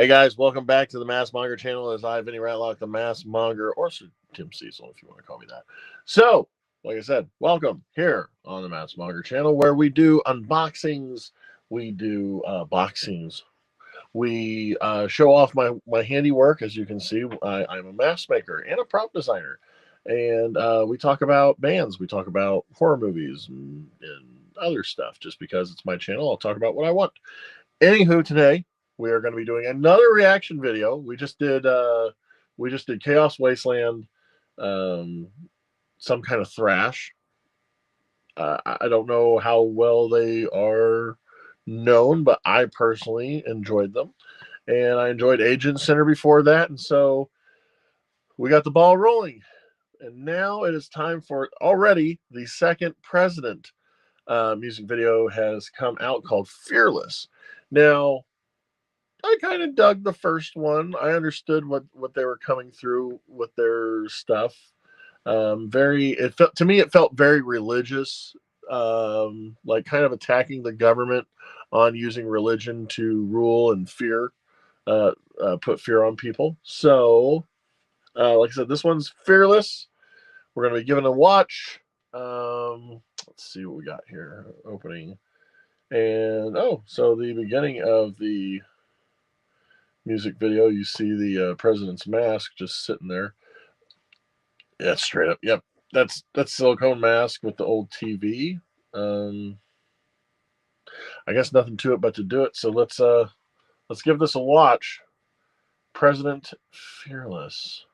Hey guys, welcome back to the MaskMonger channel. As I, Vinny Ratlock, the MaskMonger, or Sir Tim Cecil, if you want to call me that. So, like I said, welcome here on the MaskMonger channel, where we do unboxings, we do boxings, we show off my handiwork. As you can see, I'm a mask maker and a prop designer, and we talk about bands, we talk about horror movies and other stuff. Just because it's my channel, I'll talk about what I want. Anywho, today we are going to be doing another reaction video. We just did Chaos Wasteland, some kind of thrash. I don't know how well they are known, but I personally enjoyed them, and I enjoyed Agent Center before that, and so we got the ball rolling. And now it is time for already the second President music video has come out, called Fearless. Now, I kind of dug the first one. I understood what they were coming through with their stuff. It felt very religious, like kind of attacking the government on using religion to rule and fear, put fear on people. So, like I said, this one's Fearless. We're going to be giving it a watch. Let's see what we got here. Opening. And, so the beginning of the music video, you see the president's mask just sitting there. Yeah, straight up. Yep, that's silicone mask with the old TV. I guess nothing to it but to do it. So let's give this a watch. President Fearless.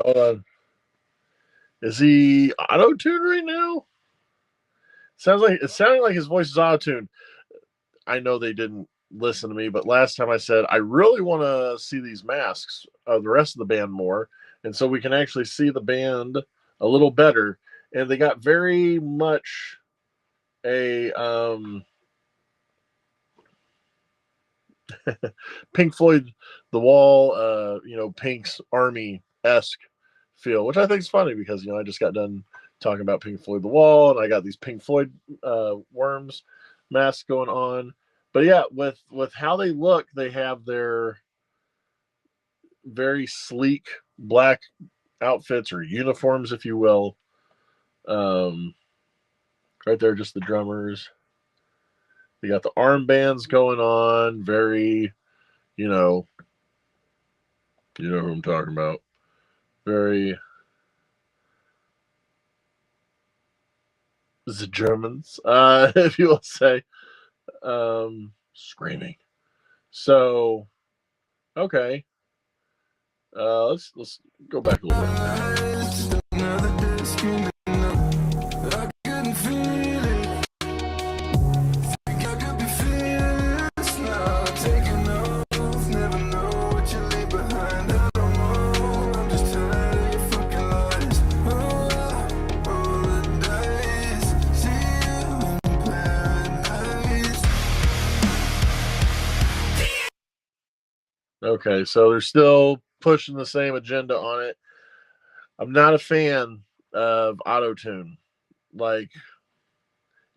Hold on. Is he auto-tuned right now? It sounded like his voice is auto-tuned. I know they didn't listen to me, but last time I said I really want to see these masks of the rest of the band more, and so we can actually see the band a little better. And they got very much a Pink Floyd, The Wall, Pink's Army-esque feel, which I think is funny because, I just got done talking about Pink Floyd, The Wall, and I got these Pink Floyd worms masks going on. But yeah, with how they look, they have their very sleek black outfits, or uniforms, if you will. Right there, just the drummers. They got the armbands going on. Very, you know who I'm talking about. Very the Germans, if you will say. Screaming. So, okay. Let's go back a little bit. Okay, so they're still pushing the same agenda on it. I'm not a fan of auto-tune. Like,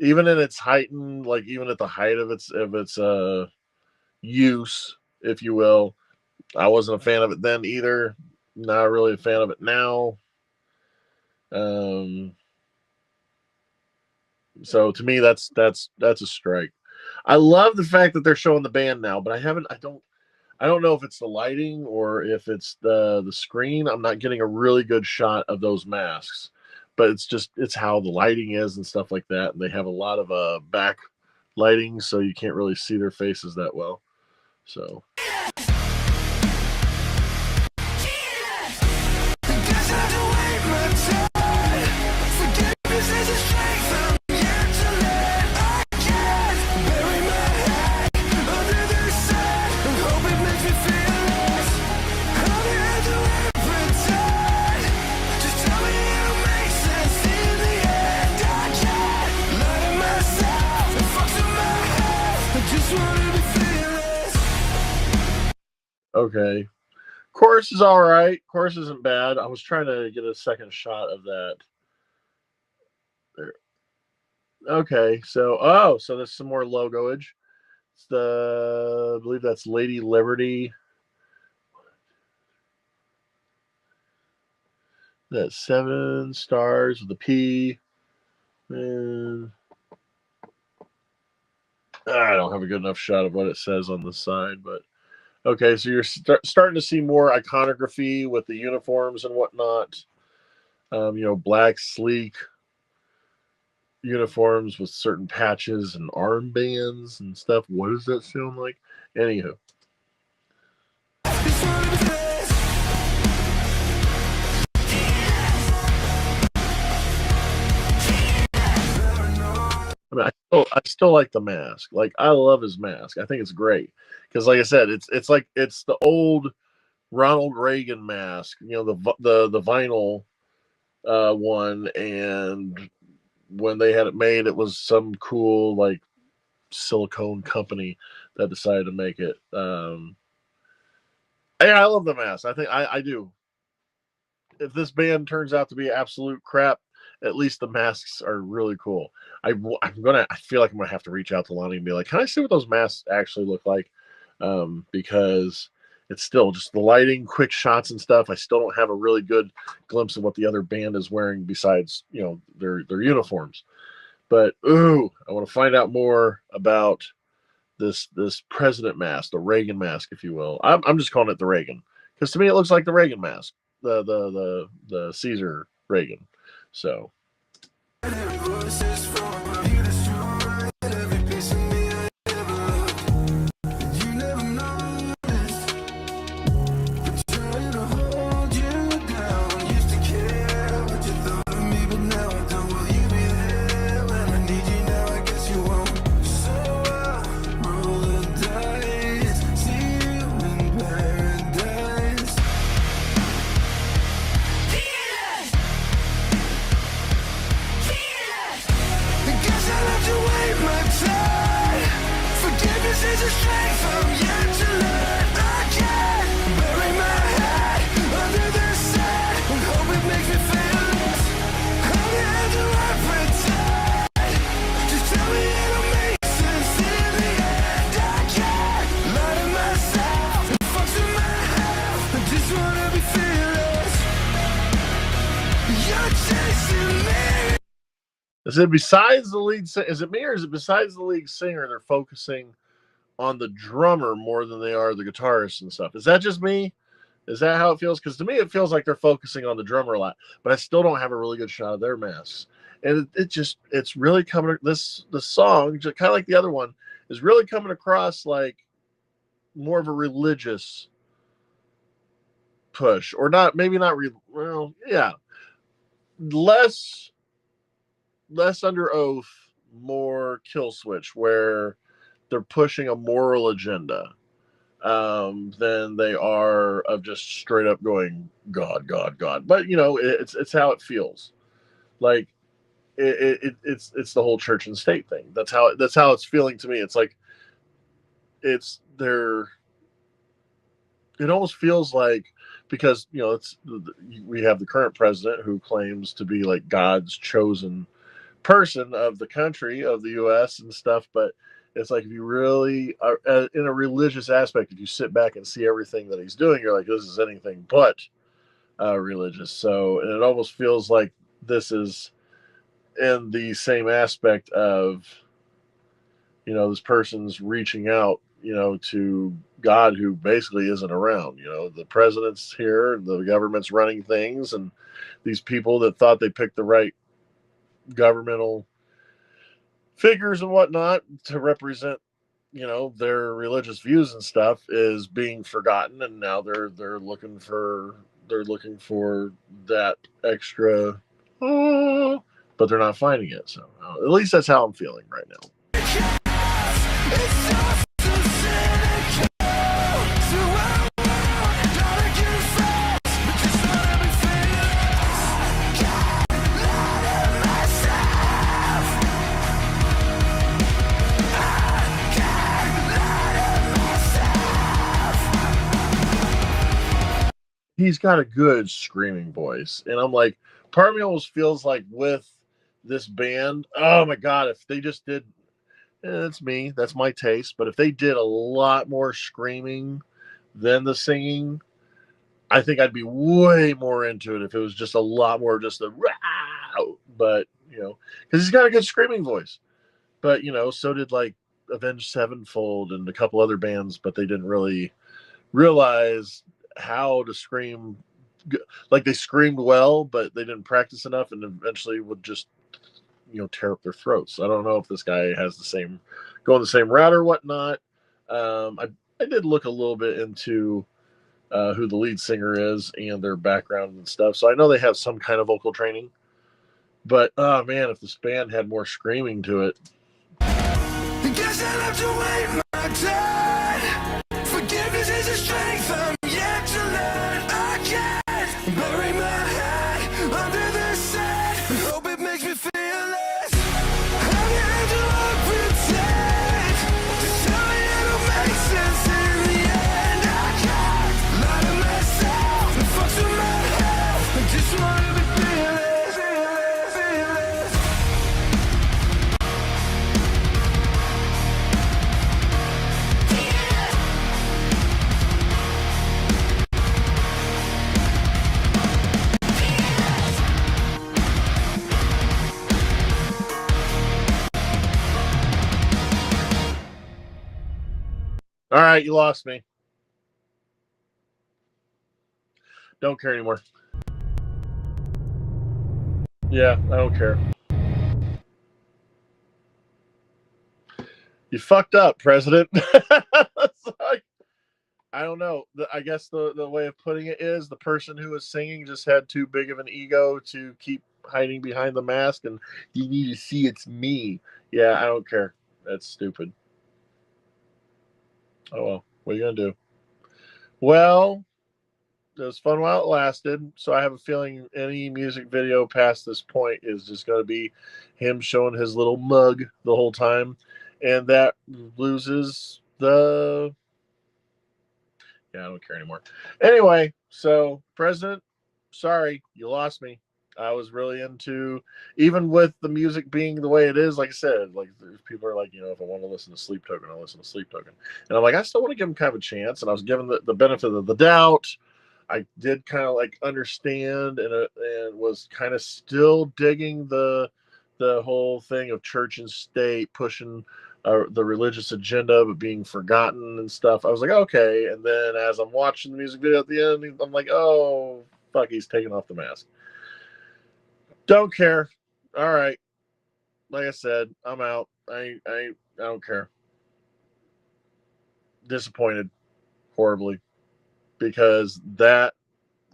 even in its heightened, like even at the height of its use, if you will, I wasn't a fan of it then either. Not really a fan of it now. So to me, that's a strike. I love the fact that they're showing the band now, but I don't know if it's the lighting or if it's the screen. I'm not getting a really good shot of those masks, but it's how the lighting is and stuff like that. And they have a lot of back lighting, so you can't really see their faces that well. So. Okay. Chorus is all right. Chorus isn't bad. I was trying to get a second shot of that. There. Okay. So there's some more logoage. It's I believe that's Lady Liberty. That's 7 stars with a P. And I don't have a good enough shot of what it says on the side, but okay. So you're starting to see more iconography with the uniforms and whatnot. Black, sleek uniforms with certain patches and armbands and stuff. What does that sound like? Anywho. I mean, I still like the mask. Like, I love his mask. I think it's great because, like I said, it's the old Ronald Reagan mask. The vinyl one, and when they had it made, it was some cool like silicone company that decided to make it. Yeah, I love the mask. I think I do. If this band turns out to be absolute crap, at least the masks are really cool. I feel like I'm gonna have to reach out to Lonnie and be like, can I see what those masks actually look like? Because it's still just the lighting, quick shots and stuff. I still don't have a really good glimpse of what the other band is wearing besides their uniforms. But I want to find out more about this president mask, the Reagan mask, if you will. I'm just calling it the Reagan because to me it looks like the Reagan mask, the Caesar Reagan. So. Is it besides the lead singer? Is it me, or is it besides the lead singer? They're focusing on the drummer more than they are the guitarist and stuff. Is that just me? Is that how it feels? Because to me, it feels like they're focusing on the drummer a lot, but I still don't have a really good shot of their masks. And it's really coming. The song, just kind of like the other one, is really coming across like more of a religious push, or not? Maybe not. Less under oath, more kill switch, where they're pushing a moral agenda than they are of just straight up going God, God, God. But it's how it feels. Like it's the whole church and state thing. That's how it's feeling to me. It's like it almost feels like, because we have the current president who claims to be like God's chosen person of the country, of the U.S. and stuff, but it's like, if you really are in a religious aspect, if you sit back and see everything that he's doing, you're like, this is anything but religious. So, and it almost feels like this is in the same aspect of this person's reaching out to God, who basically isn't around. The president's here and the government's running things, and these people that thought they picked the right governmental figures and whatnot to represent their religious views and stuff is being forgotten, and now they're looking for that extra but they're not finding it. So at least that's how I'm feeling right now. he's got a good screaming voice. And I'm like, part of me almost feels like with this band, oh my God, if they just did, it's me, that's my taste, but if they did a lot more screaming than the singing, I think I'd be way more into it if it was just a lot more just a rah, but because he's got a good screaming voice. But so did like Avenged Sevenfold and a couple other bands, but they didn't really realize how to scream. Like they screamed well, but they didn't practice enough, and eventually would just tear up their throats. I don't know if this guy has going the same route or whatnot. I did look a little bit into who the lead singer is and their background and stuff, so I know they have some kind of vocal training. But oh man, if this band had more screaming to it. Guess I'll have to wait my time. Forgiveness is a strength I'm yet to learn. I can't bury my head under the sand. Hope it makes me feel less. I'm here to pretend to tell me it'll make sense in the end. I can't lie to myself and fuck with my head. I just want to be fearless. All right, you lost me. Don't care anymore. Yeah, I don't care. You fucked up, President. Like, I don't know. I guess the way of putting it is the person who was singing just had too big of an ego to keep hiding behind the mask, and you need to see it's me. Yeah, I don't care. That's stupid. Oh well, what are you gonna do? Well, it was fun while it lasted. So I have a feeling any music video past this point is just going to be him showing his little mug the whole time, and that loses the. Yeah, I don't care anymore. Anyway, so President, sorry, you lost me. I was really into, even with the music being the way it is. Like I said, like people are like, if I want to listen to Sleep Token, I'll listen to Sleep Token, and I'm like, I still want to give him kind of a chance, and I was given the benefit of the doubt. I did kind of like understand and was kind of still digging the whole thing of church and state pushing the religious agenda but being forgotten and stuff. I was like, okay. And then as I'm watching the music video at the end, I'm like, oh fuck, he's taking off the mask. Don't care. All right. Like I said, I'm out. I don't care. Disappointed horribly because that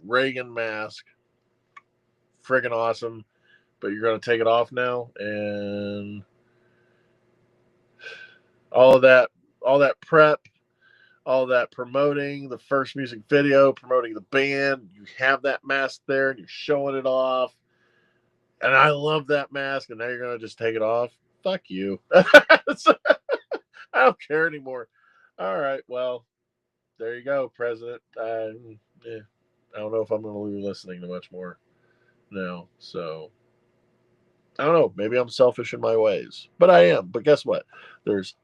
Reagan mask, friggin' awesome, but you're going to take it off now, and all that prep, all that promoting the first music video, promoting the band, you have that mask there and you're showing it off, and I love that mask, and now you're going to just take it off. Fuck you. I don't care anymore. All right, well, there you go, President. I don't know if I'm going to be listening to much more now, so I don't know. Maybe I'm selfish in my ways, but I am. But guess what? There's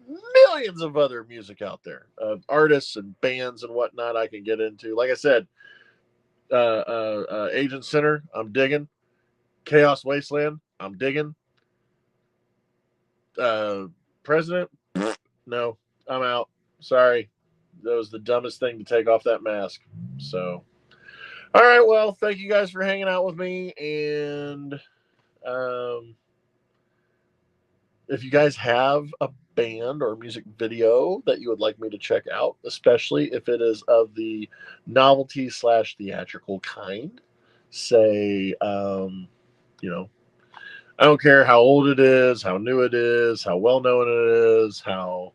millions of other music out there, artists and bands and whatnot I can get into. Like I said, Agent Center, I'm digging. Chaos Wasteland, I'm digging. President, no, I'm out. Sorry. That was the dumbest thing to take off that mask. So, all right. Well, thank you guys for hanging out with me. And if you guys have a band or music video that you would like me to check out, especially if it is of the novelty / theatrical kind, say, I don't care how old it is, how new it is, how well known it is, how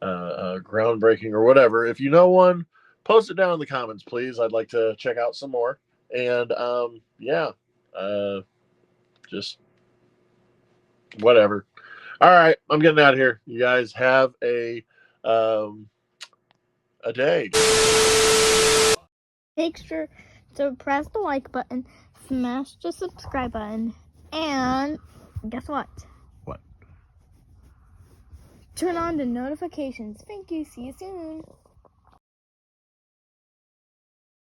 groundbreaking or whatever. If you know one, post it down in the comments, please. I'd like to check out some more. And just whatever. All right, I'm getting out of here. You guys have a day. Make sure to press the like button, smash the subscribe button, and guess what? What? Turn on the notifications. Thank you. See you soon.